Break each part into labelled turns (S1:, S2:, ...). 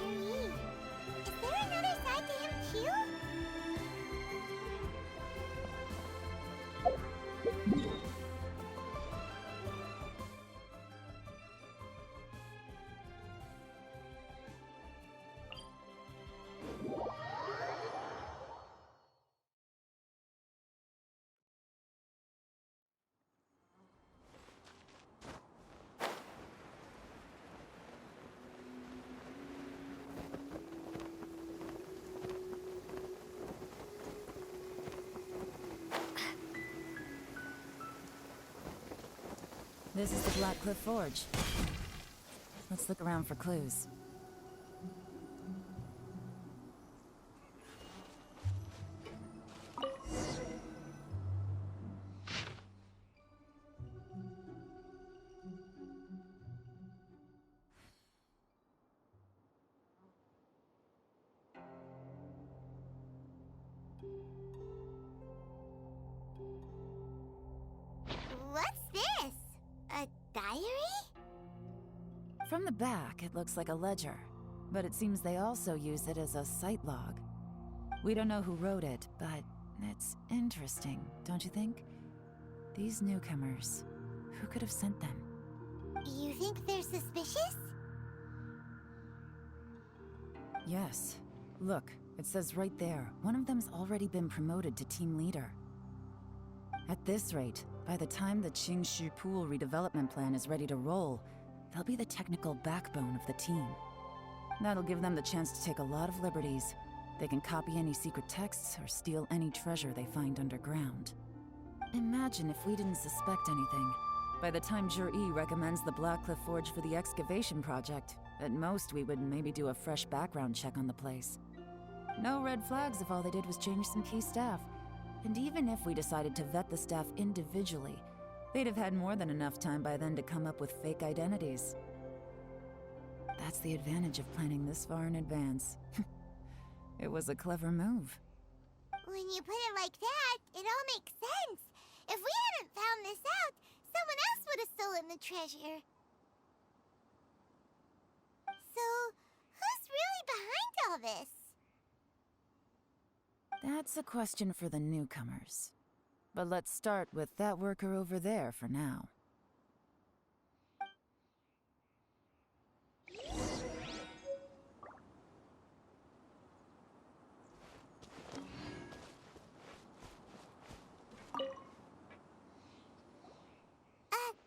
S1: Juri. Is there another side to him too?
S2: This is the Blackcliff Forge. Let's look around for clues.
S1: What's this? A diary?
S2: From the back, it looks like a ledger, but it seems they also use it as a site log. We don't know who wrote it, but it's interesting, don't you think? These newcomers, who could have sent them?
S1: You think they're suspicious?
S2: Yes. Look, it says right there, one of them's already been promoted to team leader. At this rate, by the time the Qingshu Pool redevelopment plan is ready to roll, they'll be the technical backbone of the team. That'll give them the chance to take a lot of liberties. They can copy any secret texts or steal any treasure they find underground. Imagine if we didn't suspect anything. By the time Jur-E recommends the Blackcliff Forge for the excavation project, at most we would maybe do a fresh background check on the place. No red flags if all they did was change some key staff. And even if we decided to vet the staff individually, they'd have had more than enough time by then to come up with fake identities. That's the advantage of planning this far in advance. It was a clever move.
S1: When you put it like that, it all makes sense. If we hadn't found this out, someone else would have stolen the treasure. So, who's really behind all this?
S2: That's a question for the newcomers. But let's start with that worker over there for now.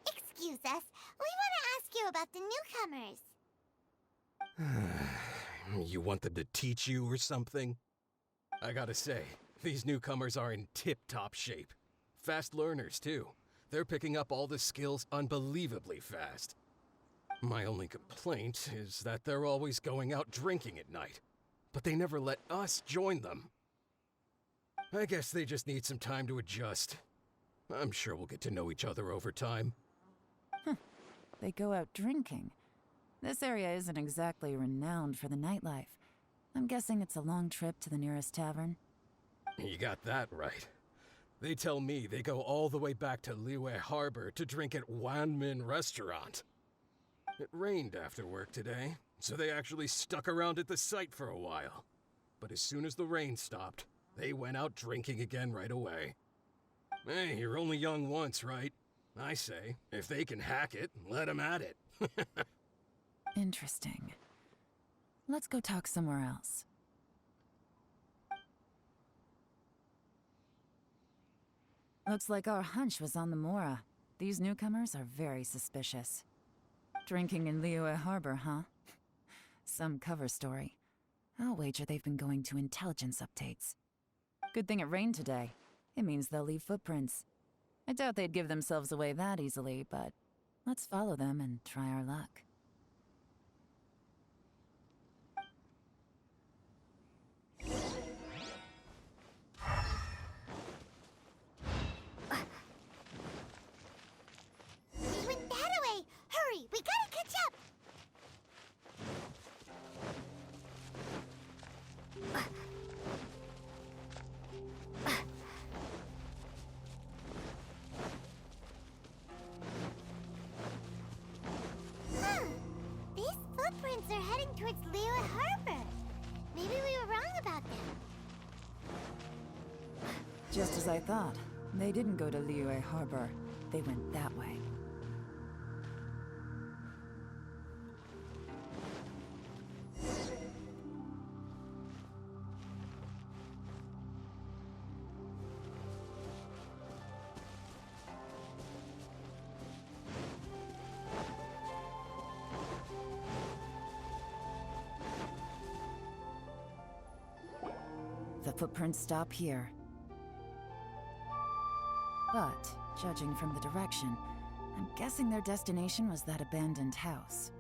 S1: Excuse us. We want to ask you about the newcomers.
S3: You want them to teach you or something? I gotta say, these newcomers are in tip-top shape. Fast learners, too. They're picking up all the skills unbelievably fast. My only complaint is that they're always going out drinking at night, but they never let us join them. I guess they just need some time to adjust. I'm sure we'll get to know each other over time.
S2: They go out drinking. This area isn't exactly renowned for the nightlife. I'm guessing it's a long trip to the nearest tavern.
S3: You got that right. They tell me they go all the way back to Liyue Harbor to drink at Wanmin Restaurant. It rained after work today, so they actually stuck around at the site for a while. But as soon as the rain stopped, they went out drinking again right away. Hey, you're only young once, right? I say, if they can hack it, let them at it.
S2: Interesting. Let's go talk somewhere else. Looks like our hunch was on the Mora. These newcomers are very suspicious. Drinking in Liyue Harbor, huh? Some cover story. I'll wager they've been going to intelligence updates. Good thing it rained today. It means they'll leave footprints. I doubt they'd give themselves away that easily, but let's follow them and try our luck.
S1: He went that way! Hurry, we gotta catch up!
S2: Just as I thought. They didn't go to Liyue Harbor. They went that way. The footprints stop here. But, judging from the direction, I'm guessing their destination was that abandoned house.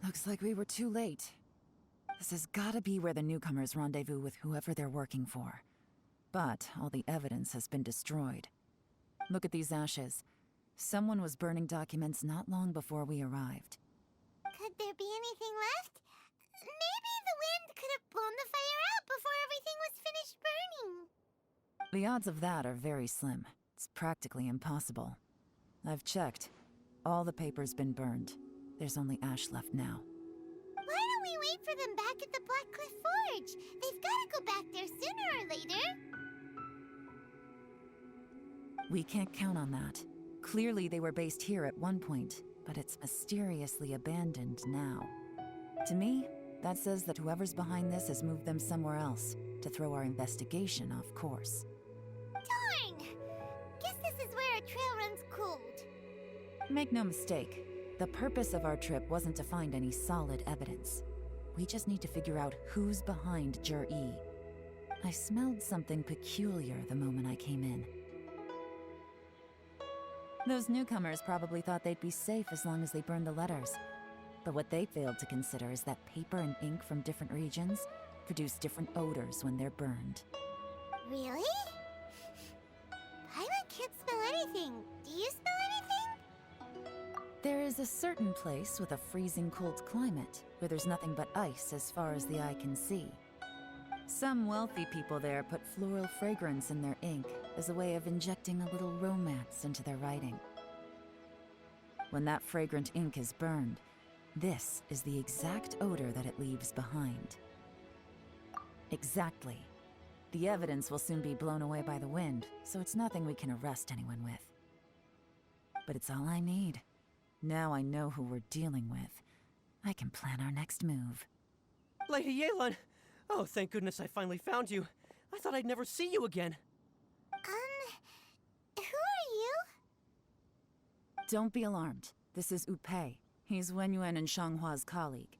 S2: Looks like we were too late. This has gotta be where the newcomers rendezvous with whoever they're working for. But all the evidence has been destroyed. Look at these ashes. Someone was burning documents not long before we arrived.
S1: Could there be anything left? Maybe the wind could have blown the fire out before everything was finished burning.
S2: The odds of that are very slim. It's practically impossible. I've checked. All the paper's been burned. There's only ash left now.
S1: Why don't we wait for them back at the Black Cliff Forge? They've gotta go back there sooner or later.
S2: We can't count on that. Clearly they were based here at one point, but it's mysteriously abandoned now. To me, that says that whoever's behind this has moved them somewhere else, to throw our investigation off course.
S1: Darn! Guess this is where our trail runs cold.
S2: Make no mistake, the purpose of our trip wasn't to find any solid evidence. We just need to figure out who's behind Jur-E. I smelled something peculiar the moment I came in. Those newcomers probably thought they'd be safe as long as they burned the letters. But what they failed to consider is that paper and ink from different regions produce different odors when they're burned.
S1: Really? Paimon can't smell anything. Do you smell anything?
S2: There is a certain place with a freezing cold climate where there's nothing but ice as far as the eye can see. Some wealthy people there put floral fragrance in their ink as a way of injecting a little romance into their writing. When that fragrant ink is burned, this is the exact odor that it leaves behind. Exactly. The evidence will soon be blown away by the wind, so it's nothing we can arrest anyone with. But it's all I need. Now I know who we're dealing with. I can plan our next move.
S4: Lady Yelan! Oh, thank goodness I finally found you. I thought I'd never see you again.
S1: Who are you?
S2: Don't be alarmed. This is Upei. He's Wenyuan and Shanghua's colleague.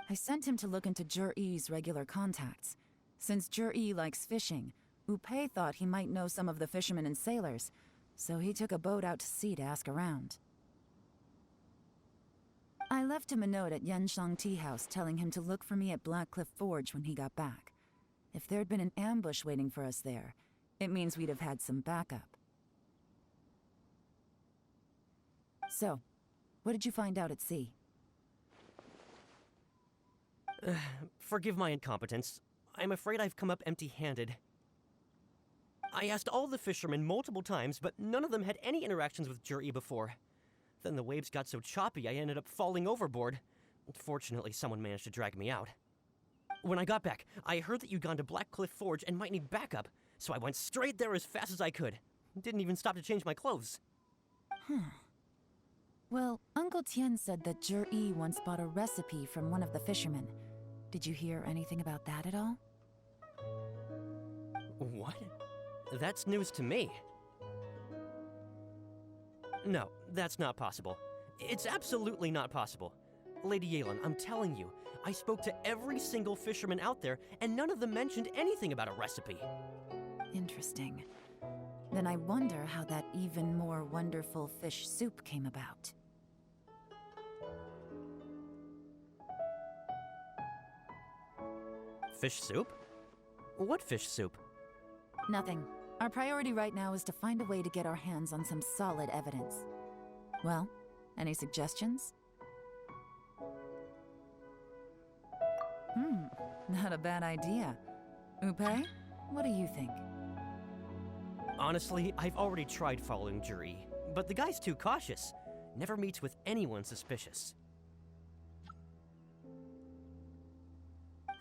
S2: I sent him to look into Jur-E's regular contacts. Since Jur-E likes fishing, Upei thought he might know some of the fishermen and sailors, so he took a boat out to sea to ask around. I left him a note at Yanshang Tea House telling him to look for me at Black Cliff Forge when he got back. If there'd been an ambush waiting for us there, it means we'd have had some backup. So, what did you find out at sea?
S4: Forgive my incompetence. I'm afraid I've come up empty-handed. I asked all the fishermen multiple times, but none of them had any interactions with Jur-E before. Then the waves got so choppy I ended up falling overboard. Fortunately, someone managed to drag me out. When I got back, I heard that you'd gone to Black Cliff Forge and might need backup, so I went straight there as fast as I could. Didn't even stop to change my clothes.
S2: Well, Uncle Tien said that Zhi once bought a recipe from one of the fishermen. Did you hear anything about that at all?
S4: What? That's news to me. No, that's not possible. It's absolutely not possible. Lady Yalen, I'm telling you, I spoke to every single fisherman out there, and none of them mentioned anything about a recipe.
S2: Interesting. Then I wonder how that even more wonderful fish soup came about.
S4: Fish soup? What fish soup?
S2: Nothing. Our priority right now is to find a way to get our hands on some solid evidence. Well, any suggestions? Not a bad idea. Upe, what do you think?
S4: Honestly, I've already tried following Zhi, but the guy's too cautious. Never meets with anyone suspicious.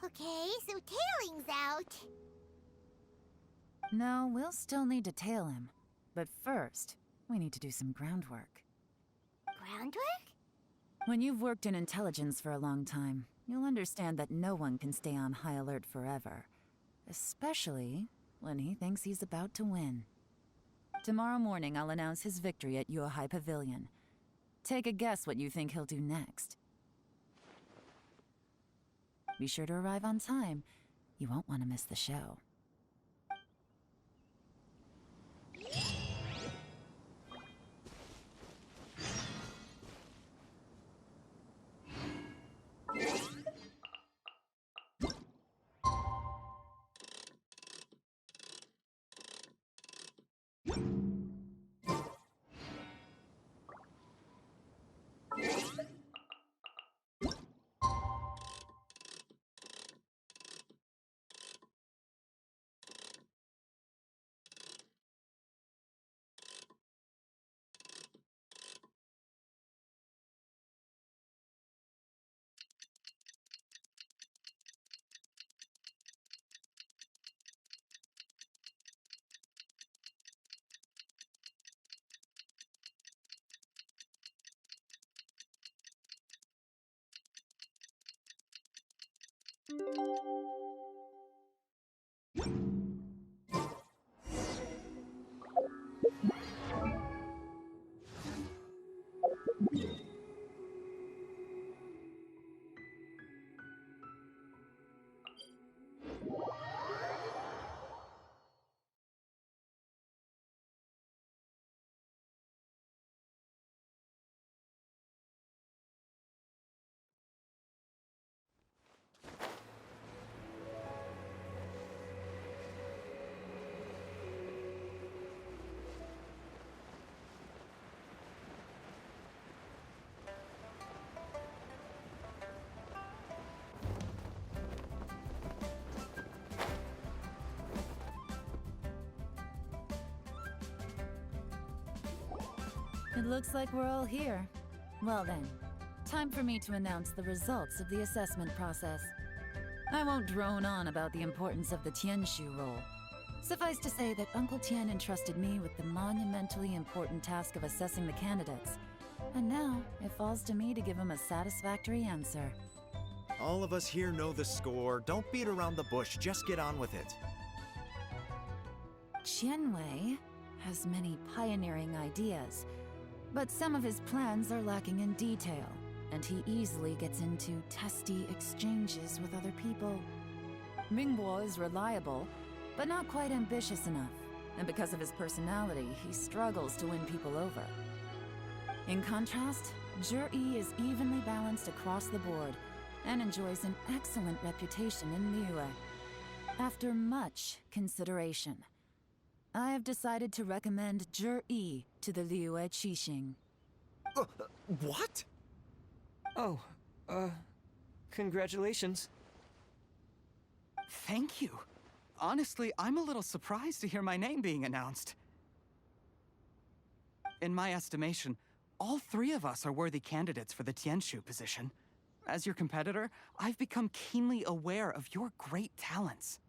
S1: Okay, so Tailing's out.
S2: No, we'll still need to tail him. But first, we need to do some groundwork.
S1: Groundwork?
S2: When you've worked in intelligence for a long time, you'll understand that no one can stay on high alert forever. Especially when he thinks he's about to win. Tomorrow morning, I'll announce his victory at Yuehai Pavilion. Take a guess what you think he'll do next. Be sure to arrive on time. You won't want to miss the show. It looks like we're all here. Well then, time for me to announce the results of the assessment process. I won't drone on about the importance of the Tianshu role. Suffice to say that Uncle Tien entrusted me with the monumentally important task of assessing the candidates. And now, it falls to me to give him a satisfactory answer.
S5: All of us here know the score. Don't beat around the bush, just get on with it.
S2: Qianwei has many pioneering ideas, but some of his plans are lacking in detail, and he easily gets into testy exchanges with other people. Mingguo is reliable, but not quite ambitious enough, and because of his personality, he struggles to win people over. In contrast, Zhi is evenly balanced across the board, and enjoys an excellent reputation in Liyue. After much consideration, I have decided to recommend Zhi to the Liyue Qixing.
S5: What?
S6: Oh, congratulations.
S7: Thank you. Honestly, I'm a little surprised to hear my name being announced. In my estimation, all three of us are worthy candidates for the Tianshu position. As your competitor, I've become keenly aware of your great talents.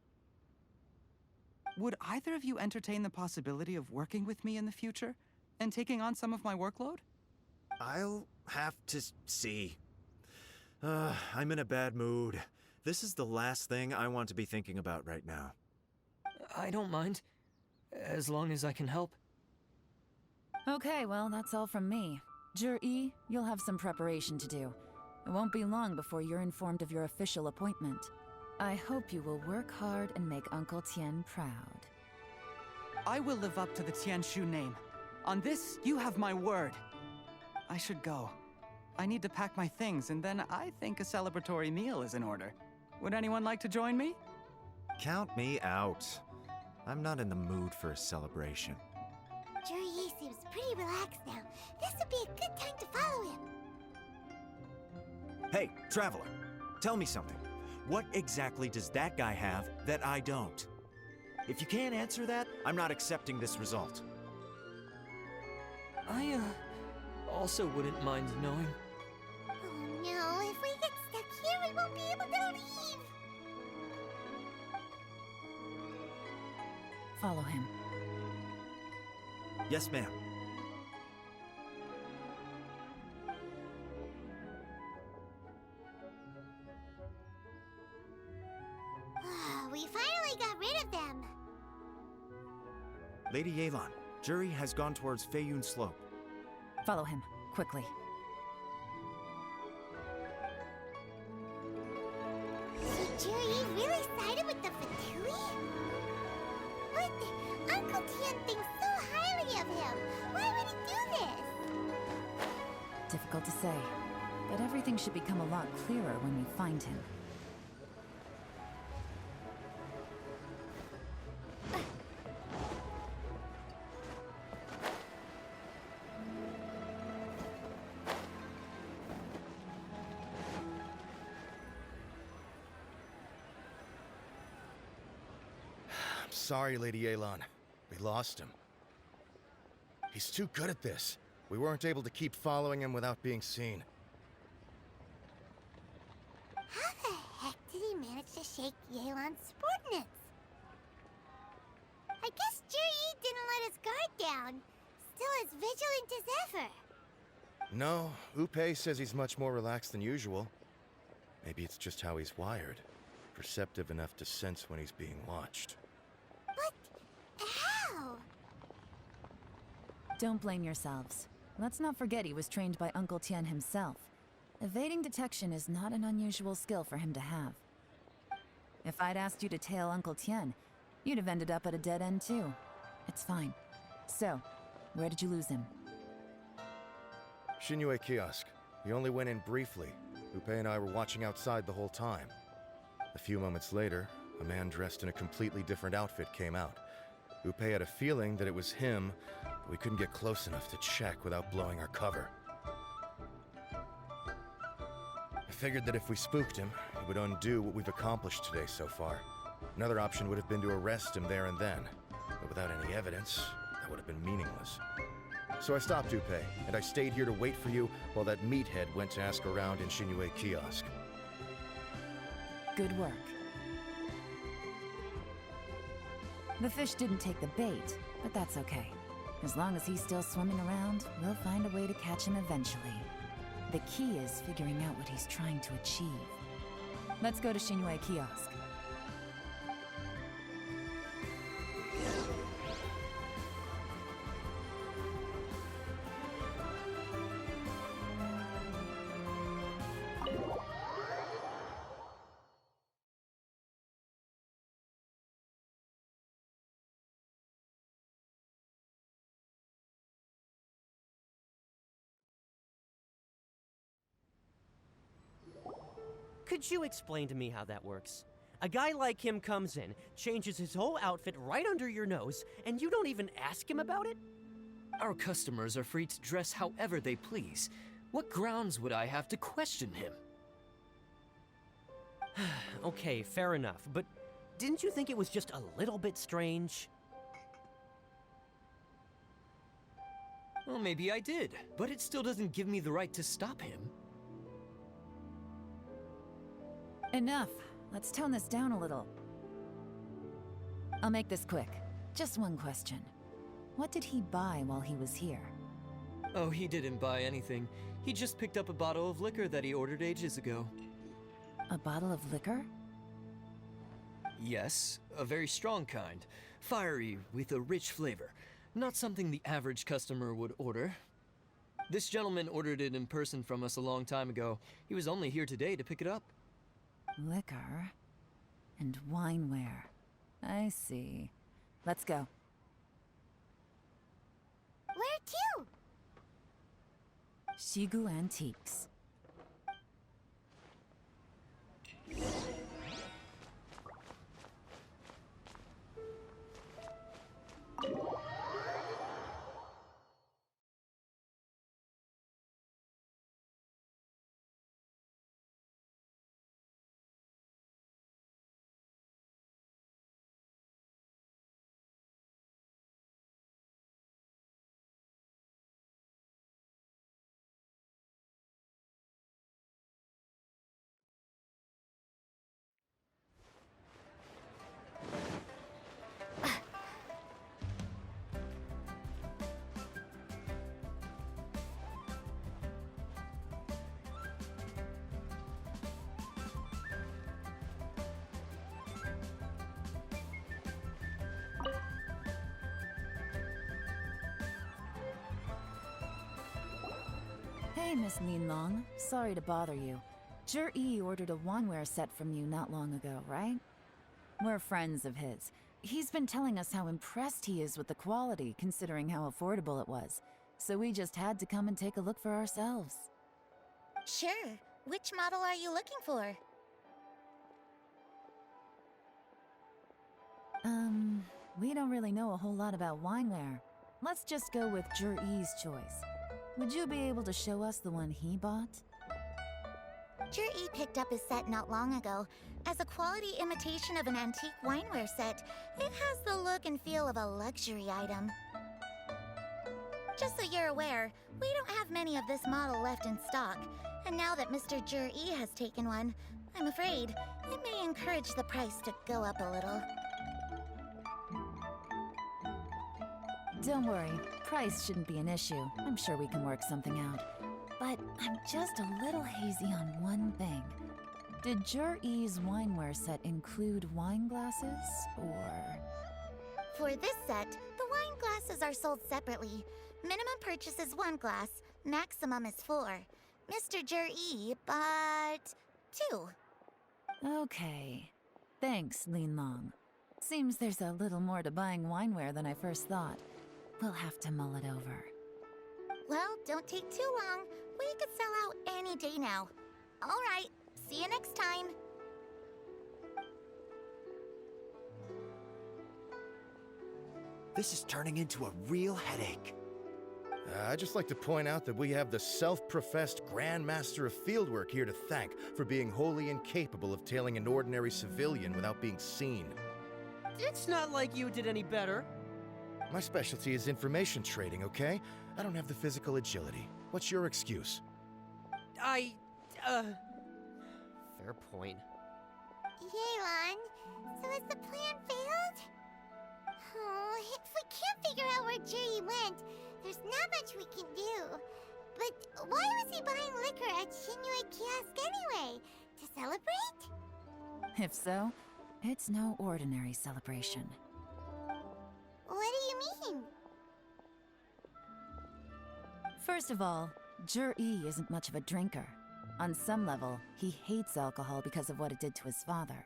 S7: Would either of you entertain the possibility of working with me in the future and taking on some of my workload?
S5: I'll have to see. I'm in a bad mood. This is the last thing I want to be thinking about right now.
S6: I don't mind, as long as I can help.
S2: Okay, well, that's all from me. Jur-E, you'll have some preparation to do. It won't be long before you're informed of your official appointment. I hope you will work hard and make Uncle Tien proud.
S7: I will live up to the Tianshu name. On this, you have my word. I should go. I need to pack my things, and then I think a celebratory meal is in order. Would anyone like to join me?
S5: Count me out. I'm not in the mood for a celebration.
S1: Jur-E seems pretty relaxed now. This would be a good time to follow him.
S5: Hey, Traveler, tell me something. What exactly does that guy have that I don't? If you can't answer that, I'm not accepting this result.
S6: I, also wouldn't mind knowing.
S1: Oh no, if we get stuck here, we won't be able to leave.
S2: Follow him.
S5: Yes, ma'am.
S1: We finally got rid of them.
S5: Lady Yelan, Jur-E has gone towards Feiyun Slope.
S2: Follow him, quickly.
S1: So Jur-E really sided with the Fatui? But Uncle Tien thinks so highly of him. Why would he do this?
S2: Difficult to say, but everything should become a lot clearer when we find him.
S8: Sorry, Lady Yelan. We lost him. He's too good at this. We weren't able to keep following him without being seen.
S1: How the heck did he manage to shake Yelan's subordinates? I guess Jur-E didn't let his guard down. Still as vigilant as ever.
S8: No, Upei says he's much more relaxed than usual. Maybe it's just how he's wired. Perceptive enough to sense when he's being watched.
S1: But how?
S2: Don't blame yourselves. Let's not forget he was trained by Uncle Tien himself. Evading detection is not an unusual skill for him to have. If I'd asked you to tail Uncle Tien, you'd have ended up at a dead end too. It's fine. So, where did you lose him?
S8: Shinue Kiosk. He only went in briefly. Upei and I were watching outside the whole time. A few moments later, a man dressed in a completely different outfit came out. Upei had a feeling that it was him, but we couldn't get close enough to check without blowing our cover. I figured that if we spooked him, it would undo what we've accomplished today so far. Another option would have been to arrest him there and then, but without any evidence, that would have been meaningless. So I stopped Upei, and I stayed here to wait for you while that meathead went to ask around in Shinue Kiosk.
S2: Good work. The fish didn't take the bait, but that's okay. As long as he's still swimming around, we'll find a way to catch him eventually. The key is figuring out what he's trying to achieve. Let's go to Shinue Kiosk.
S4: Could you explain to me how that works? A guy like him comes in, changes his whole outfit right under your nose, and you don't even ask him about it?
S6: Our customers are free to dress however they please. What grounds would I have to question him?
S4: Okay, fair enough, but didn't you think it was just a little bit strange?
S6: Well, maybe I did, but it still doesn't give me the right to stop him.
S2: Enough. Let's tone this down a little. I'll make this quick. Just one question. What did he buy while he was here?
S6: Oh, he didn't buy anything. He just picked up a bottle of liquor that he ordered ages ago.
S2: A bottle of liquor?
S6: Yes, a very strong kind. Fiery, with a rich flavor. Not something the average customer would order. This gentleman ordered it in person from us a long time ago. He was only here today to pick it up.
S2: Liquor and wineware. I see. Let's go.
S1: Where to?
S2: Shigu Antiques. Hey, Miss Linlong. Sorry to bother you. Zhi ordered a wineware set from you not long ago, right? We're friends of his. He's been telling us how impressed he is with the quality, considering how affordable it was. So we just had to come and take a look for ourselves.
S1: Sure. Which model are you looking for?
S2: We don't really know a whole lot about wineware. Let's just go with Zhi's choice. Would you be able to show us the one he bought?
S1: Zhi picked up his set not long ago. As a quality imitation of an antique wineware set, it has the look and feel of a luxury item. Just so you're aware, we don't have many of this model left in stock. And now that Mr. Zhi has taken one, I'm afraid it may encourage the price to go up a little.
S2: Don't worry, price shouldn't be an issue. I'm sure we can work something out. But I'm just a little hazy on one thing. Did Zhi's wineware set include wine glasses, or...?
S1: For this set, the wine glasses are sold separately. Minimum purchase is 1 glass, maximum is 4. Mr. Zhi bought 2.
S2: Okay. Thanks, Linlong. Seems there's a little more to buying wineware than I first thought. We'll have to mull it over.
S1: Well, don't take too long. We could sell out any day now. All right, see you next time.
S5: This is turning into a real headache.
S8: I'd just like to point out that we have the self-professed Grand Master of Fieldwork here to thank for being wholly incapable of tailing an ordinary civilian without being seen.
S4: It's not like you did any better.
S8: My specialty is information trading, okay? I don't have the physical agility. What's your excuse?
S4: Fair point.
S1: Yelan, so has the plan failed? Oh, if we can't figure out where Zhi went, there's not much we can do. But why was he buying liquor at Shinue Kiosk anyway? To celebrate?
S2: If so, it's no ordinary celebration.
S1: What do you mean?
S2: First of all, Zhi isn't much of a drinker. On some level, he hates alcohol because of what it did to his father.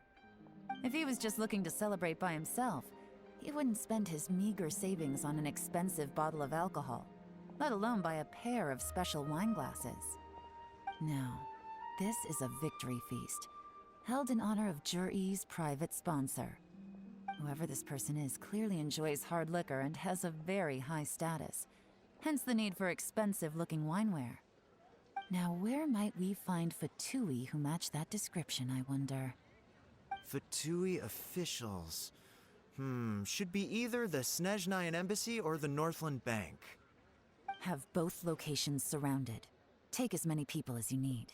S2: If he was just looking to celebrate by himself, he wouldn't spend his meager savings on an expensive bottle of alcohol, let alone buy a pair of special wine glasses. No, this is a victory feast, held in honor of Zhi's private sponsor. Whoever this person is clearly enjoys hard liquor and has a very high status, hence the need for expensive-looking wineware. Now, where might we find Fatui who match that description, I wonder?
S5: Fatui officials. Should be either the Snezhnayan Embassy or the Northland Bank.
S2: Have both locations surrounded. Take as many people as you need.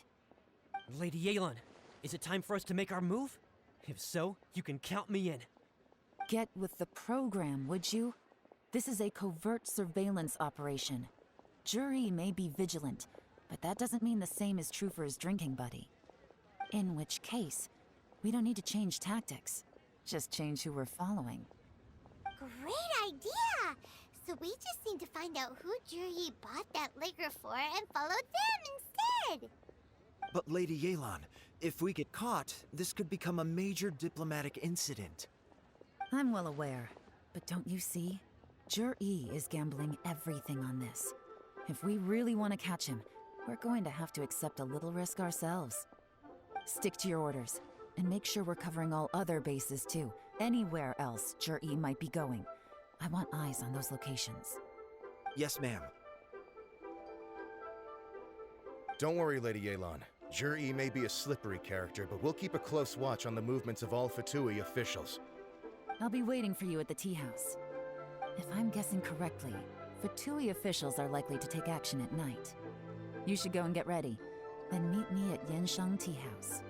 S4: Lady Yelan, is it time for us to make our move? If so, you can count me in.
S2: Get with the program, would you? This is a covert surveillance operation. Juri may be vigilant, but that doesn't mean the same is true for his drinking buddy. In which case, we don't need to change tactics. Just change who we're following.
S1: Great idea! So we just need to find out who Juri bought that liquor for and follow them instead!
S5: But Lady Yelan, if we get caught, this could become a major diplomatic incident.
S2: I'm well aware, but don't you see? Juri is gambling everything on this. If we really want to catch him, we're going to have to accept a little risk ourselves. Stick to your orders, and make sure we're covering all other bases too. Anywhere else Juri might be going. I want eyes on those locations.
S5: Yes, ma'am.
S8: Don't worry, Lady Yelan. Juri may be a slippery character, but we'll keep a close watch on the movements of all Fatui officials.
S2: I'll be waiting for you at the tea house. If I'm guessing correctly, Fatui officials are likely to take action at night. You should go and get ready, then meet me at Yenshang Tea House.